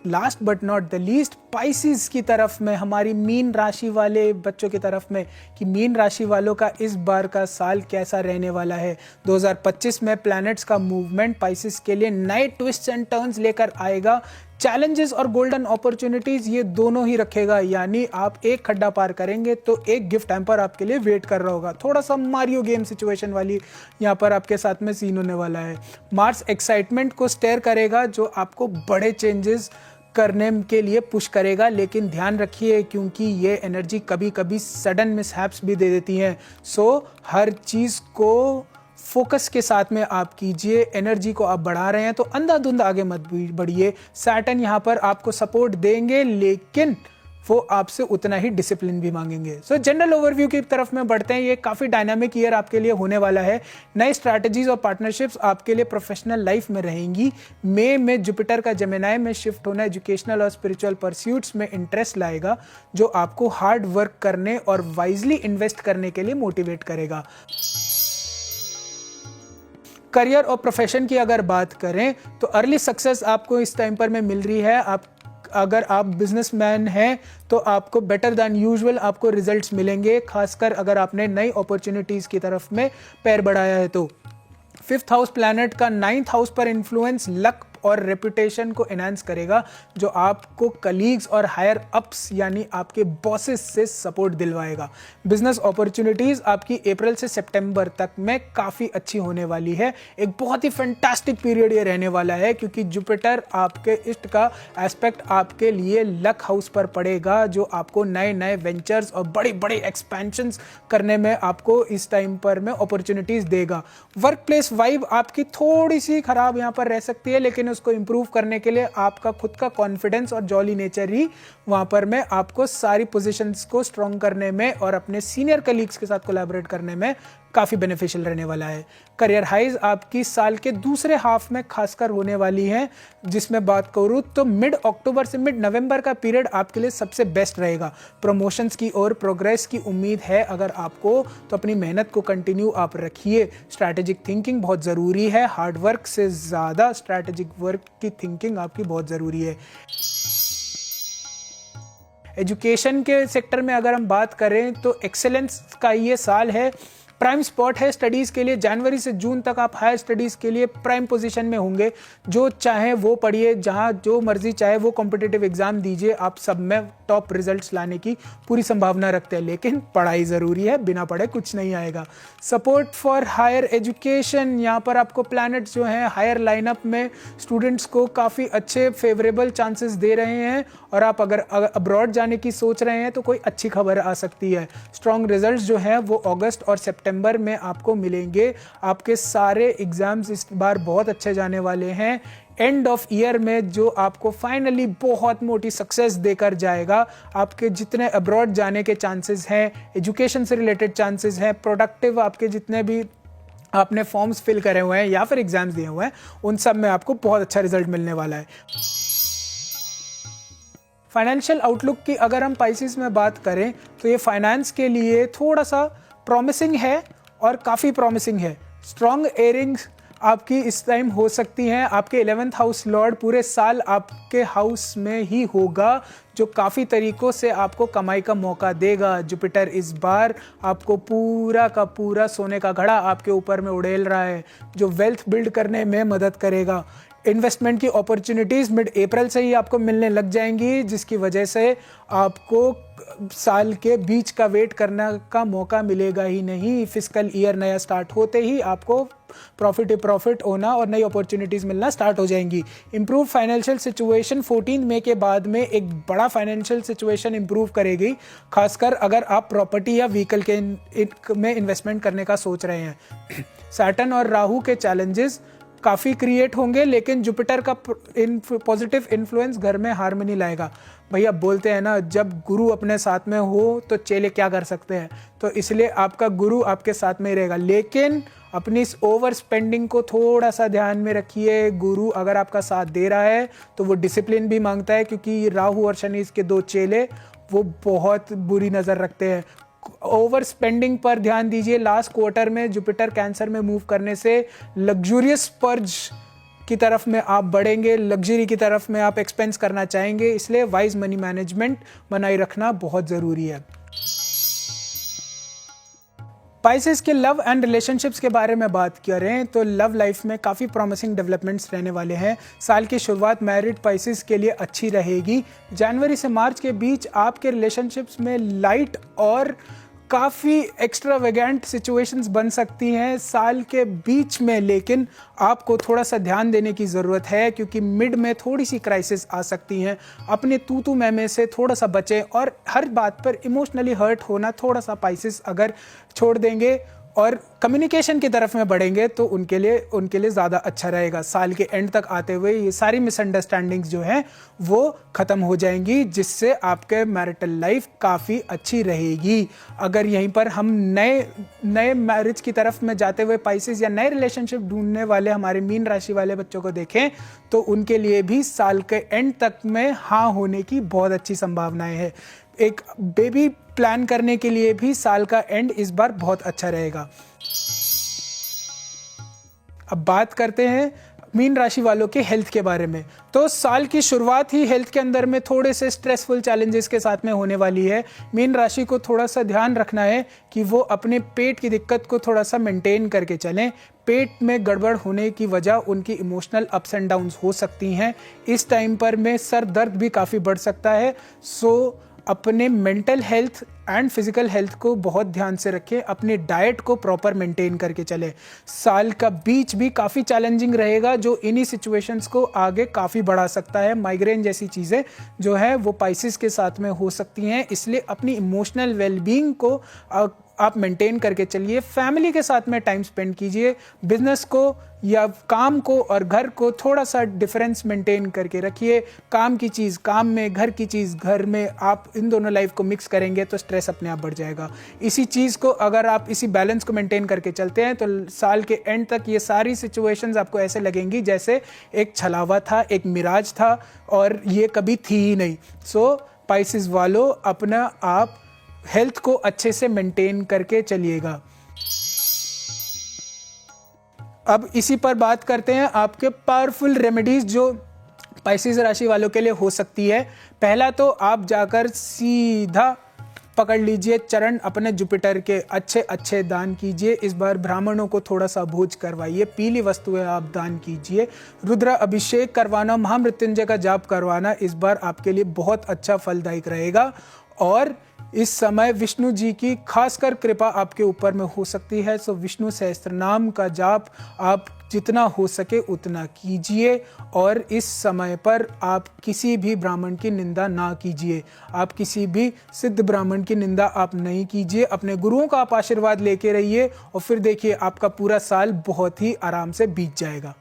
Last but not the least Pisces की तरफ में, हमारी मीन राशि वाले बच्चों की तरफ में, कि मीन राशि वालों का इस बार का साल कैसा रहने वाला है। 2025 में प्लैनेट्स का मूवमेंट पाइसिस के लिए नए ट्विस्ट एंड टर्न्स लेकर आएगा। चैलेंजेस और गोल्डन अपॉर्चुनिटीज ये दोनों ही रखेगा, यानी आप एक खड्डा पार करेंगे तो एक गिफ्ट हैम्पर आपके लिए वेट कर रहा होगा। थोड़ा सा मारियो गेम सिचुएशन वाली यहाँ पर आपके साथ में सीन होने वाला है। मार्स एक्साइटमेंट को स्टेयर करेगा, जो आपको बड़े चेंजेस करने के लिए पुश करेगा, लेकिन ध्यान रखिए क्योंकि ये एनर्जी कभी कभी सडन मिसहैप्स भी दे देती हैं। सो हर चीज़ को फोकस के साथ में आप कीजिए। एनर्जी को आप बढ़ा रहे हैं तो अंधाधुंध आगे मत बढ़िए। सैटर्न यहाँ पर आपको सपोर्ट देंगे, लेकिन वो आपसे उतना ही डिसिप्लिन भी मांगेंगे। सो जनरल ओवरव्यू की तरफ में बढ़ते हैं। ये काफ़ी डायनामिक ईयर आपके लिए होने वाला है। नए स्ट्रैटेजीज और पार्टनरशिप्स आपके लिए प्रोफेशनल लाइफ में रहेंगी। मई में जुपिटर का जेमिनी में शिफ्ट होना एजुकेशनल और स्पिरिचुअल परस्यूट्स में इंटरेस्ट लाएगा, जो आपको हार्ड वर्क करने और वाइजली इन्वेस्ट करने के लिए मोटिवेट करेगा। करियर और प्रोफेशन की अगर बात करें तो अर्ली सक्सेस आपको इस टाइम पर में मिल रही है। अगर आप बिजनेसमैन हैं तो आपको बेटर दैन यूजुअल आपको रिजल्ट्स मिलेंगे, खासकर अगर आपने नई अपॉर्चुनिटीज़ की तरफ में पैर बढ़ाया है तो। 5th हाउस प्लैनेट का 9th हाउस पर इन्फ्लुएंस लक और रेपुटेशन को एनहांस करेगा, जो आपको कलीग्स और हायर अप्स यानी आपके बॉसेस से सपोर्ट दिलवाएगा। बिजनेस अपॉर्चुनिटीज आपकी अप्रैल से सितंबर तक में काफ़ी अच्छी होने वाली है। एक बहुत ही फैंटास्टिक पीरियड ये रहने वाला है, क्योंकि जुपिटर आपके इष्ट का एस्पेक्ट आपके लिए लक हाउस पर पड़ेगा, जो आपको नए नए वेंचर्स और बड़े बड़े एक्सपेंशंस करने में आपको इस टाइम पर में अपॉर्चुनिटीज देगा। वर्क प्लेस वाइब आपकी थोड़ी सी खराब यहाँ पर रह सकती है, लेकिन उसको इंप्रूव करने के लिए आपका खुद का कॉन्फिडेंस और जॉली नेचर ही वहां पर में आपको सारी पोजीशंस को स्ट्रॉन्ग करने में और अपने सीनियर कलीग्स के साथ कोलैबोरेट करने में काफी बेनिफिशियल रहने वाला है। करियर हाइज आपकी साल के दूसरे हाफ में खासकर होने वाली है, जिसमें बात करूं तो मिड अक्टूबर से मिड नवंबर का पीरियड आपके लिए सबसे बेस्ट रहेगा। प्रमोशंस की और प्रोग्रेस की उम्मीद है अगर आपको, तो अपनी मेहनत को कंटिन्यू आप रखिए। स्ट्रैटेजिक थिंकिंग बहुत ज़रूरी है, हार्ड वर्क से ज़्यादा स्ट्रैटेजिक वर्क की थिंकिंग आपकी बहुत ज़रूरी है। एजुकेशन के सेक्टर में अगर हम बात करें तो एक्सेलेंस का ये साल है, प्राइम स्पॉट है स्टडीज़ के लिए। जनवरी से जून तक आप हायर स्टडीज़ के लिए प्राइम पोजीशन में होंगे। जो चाहे वो पढ़िए, जहाँ जो मर्जी चाहे वो कॉम्पिटिटिव एग्जाम दीजिए, आप सब में टॉप रिजल्ट्स लाने की पूरी संभावना रखते हैं, लेकिन पढ़ाई ज़रूरी है, बिना पढ़े कुछ नहीं आएगा। सपोर्ट फॉर हायर एजुकेशन, यहाँ पर आपको प्लैनेट्स जो हैं हायर लाइनअप में स्टूडेंट्स को काफ़ी अच्छे फेवरेबल चांसेस दे रहे हैं, और आप अगर अब्रॉड जाने की सोच रहे हैं तो कोई अच्छी खबर आ सकती है। स्ट्रॉन्ग रिजल्ट्स जो हैं वो अगस्त और सितंबर में आपको मिलेंगे। आपके सारे एग्जाम्स इस बार बहुत अच्छे जाने वाले हैं। एंड ऑफ ईयर में जो आपको फाइनली बहुत मोटी सक्सेस देकर जाएगा। आपके जितने अब्रॉड जाने के चांसेस हैं, एजुकेशन से रिलेटेड चांसेस हैं, प्रोडक्टिव आपके जितने भी आपने फॉर्म्स फिल करे हुए हैं या फिर एग्जाम्स दिए हुए हैं, उन सब में आपको बहुत अच्छा रिजल्ट मिलने वाला है। फाइनेंशियल आउटलुक की अगर हम पाइसिस में बात करें तो ये फाइनेंस के लिए थोड़ा सा प्रॉमिसिंग है और काफ़ी प्रॉमिसिंग है। स्ट्रॉन्ग एयरिंग्स आपकी इस टाइम हो सकती हैं। आपके 11th हाउस लॉर्ड पूरे साल आपके हाउस में ही होगा, जो काफ़ी तरीक़ों से आपको कमाई का मौका देगा। जुपिटर इस बार आपको पूरा का पूरा सोने का घड़ा आपके ऊपर में उड़ेल रहा है, जो वेल्थ बिल्ड करने में मदद करेगा। इन्वेस्टमेंट की अपॉर्चुनिटीज़ मिड अप्रैल से ही आपको मिलने लग जाएंगी, जिसकी वजह से आपको साल के बीच का वेट करने का मौका मिलेगा ही नहीं। फिस्कल ईयर नया स्टार्ट होते ही आपको प्रॉफिट होना और नई अपॉर्चुनिटीज़ मिलना स्टार्ट हो जाएंगी। इम्प्रूव फाइनेंशियल सिचुएशन 14 मई के बाद में एक बड़ा फाइनेंशियल सिचुएशन इम्प्रूव करेगी, खासकर अगर आप प्रॉपर्टी या व्हीकल के में इन्वेस्टमेंट करने का सोच रहे हैं। सैटर्न और राहु के चैलेंजेस काफ़ी क्रिएट होंगे, लेकिन जुपिटर का पॉजिटिव इन्फ्लुएंस घर में हार्मनी लाएगा। भैया बोलते हैं ना, जब गुरु अपने साथ में हो तो चेले क्या कर सकते हैं, तो इसलिए आपका गुरु आपके साथ में ही रहेगा। लेकिन अपनी इस ओवर स्पेंडिंग को थोड़ा सा ध्यान में रखिए। गुरु अगर आपका साथ दे रहा है तो वो डिसिप्लिन भी मांगता है, क्योंकि राहु और शनि इसके दो चेले वो बहुत बुरी नज़र रखते हैं। ओवर स्पेंडिंग पर ध्यान दीजिए। लास्ट क्वार्टर में जुपिटर कैंसर में मूव करने से लग्जूरियस स्पर्ज की तरफ में आप बढ़ेंगे, लग्जरी की तरफ में आप एक्सपेंस करना चाहेंगे, इसलिए वाइज मनी मैनेजमेंट बनाए रखना बहुत ज़रूरी है। पाइसेस के लव एंड रिलेशनशिप्स के बारे में बात करें तो लव लाइफ में काफ़ी प्रॉमिसिंग डेवलपमेंट्स रहने वाले हैं। साल की शुरुआत मैरिड पाइसेस के लिए अच्छी रहेगी। जनवरी से मार्च के बीच आपके रिलेशनशिप्स में लाइट और काफ़ी एक्स्ट्रावेगेंट सिचुएशंस बन सकती हैं साल के बीच में, लेकिन आपको थोड़ा सा ध्यान देने की ज़रूरत है क्योंकि मिड में थोड़ी सी क्राइसिस आ सकती हैं। अपने तू मैं से थोड़ा सा बचें और हर बात पर इमोशनली हर्ट होना थोड़ा सा पाइसेस अगर छोड़ देंगे और कम्युनिकेशन की तरफ में बढ़ेंगे तो उनके लिए ज़्यादा अच्छा रहेगा। साल के एंड तक आते हुए ये सारी मिसअंडरस्टैंडिंग्स जो हैं वो ख़त्म हो जाएंगी, जिससे आपके मैरिटल लाइफ काफ़ी अच्छी रहेगी। अगर यहीं पर हम नए मैरिज की तरफ में जाते हुए पाइसेस या नए रिलेशनशिप ढूंढने वाले हमारे मीन राशि वाले बच्चों को देखें तो उनके लिए भी साल के एंड तक में हाँ होने की बहुत अच्छी संभावनाएं हैं। एक बेबी प्लान करने के लिए भी साल का एंड इस बार बहुत अच्छा रहेगा। अब बात करते हैं मीन राशि वालों के हेल्थ के बारे में। तो साल की शुरुआत ही हेल्थ के अंदर में थोड़े से स्ट्रेसफुल चैलेंजेस के साथ में होने वाली है। मीन राशि को थोड़ा सा ध्यान रखना है कि वो अपने पेट की दिक्कत को थोड़ा सा मेंटेन करके चलें। पेट में गड़बड़ होने की वजह उनकी इमोशनल अप्स एंड डाउन्स हो सकती हैं। इस टाइम पर में सर दर्द भी काफ़ी बढ़ सकता है। सो अपने mental health and physical health को बहुत ध्यान से रखें। अपनी डाइट को प्रॉपर मेंटेन करके चलें। साल का बीच भी काफ़ी चैलेंजिंग रहेगा जो इन्हीं सिचुएशंस को आगे काफ़ी बढ़ा सकता है। माइग्रेन जैसी चीज़ें जो है वो पाइसेस के साथ में हो सकती हैं, इसलिए अपनी इमोशनल वेलबींग को आप मेंटेन करके चलिए। फैमिली के साथ में टाइम स्पेंड कीजिए। बिजनेस को या काम को और घर को थोड़ा सा डिफरेंस मेंटेन करके रखिए। काम की चीज़ काम में, घर की चीज़ घर में, आप इन दोनों लाइफ को मिक्स करेंगे तो स्ट्रेस अपने आप बढ़ जाएगा। इसी चीज़ को अगर आप इसी बैलेंस को मेंटेन करके चलते हैं तो साल के एंड तक ये सारी सिचुएशंस आपको ऐसे लगेंगी जैसे एक छलावा था, एक मिराज था और ये कभी थी ही नहीं। सो पाइसेस वालों अपना आप हेल्थ को अच्छे से मेंटेन करके चलिएगा। अब इसी पर बात करते हैं आपके पावरफुल रेमेडीज जो पाइसेस राशि वालों के लिए हो सकती है। पहला तो आप जाकर सीधा पकड़ लीजिए चरण अपने जुपिटर के, अच्छे दान कीजिए। इस बार ब्राह्मणों को थोड़ा सा भोज करवाइए, पीली वस्तुएं आप दान कीजिए। रुद्र अभिषेक करवाना, महामृत्युंजय का जाप करवाना इस बार आपके लिए बहुत अच्छा फलदायक रहेगा। और इस समय विष्णु जी की खासकर कृपा आपके ऊपर में हो सकती है। सो विष्णु सहस्त्र नाम का जाप आप जितना हो सके उतना कीजिए और इस समय पर आप किसी भी ब्राह्मण की निंदा ना कीजिए। आप किसी भी सिद्ध ब्राह्मण की निंदा आप नहीं कीजिए। अपने गुरुओं का आप आशीर्वाद लेके रहिए और फिर देखिए आपका पूरा साल बहुत ही आराम से बीत जाएगा।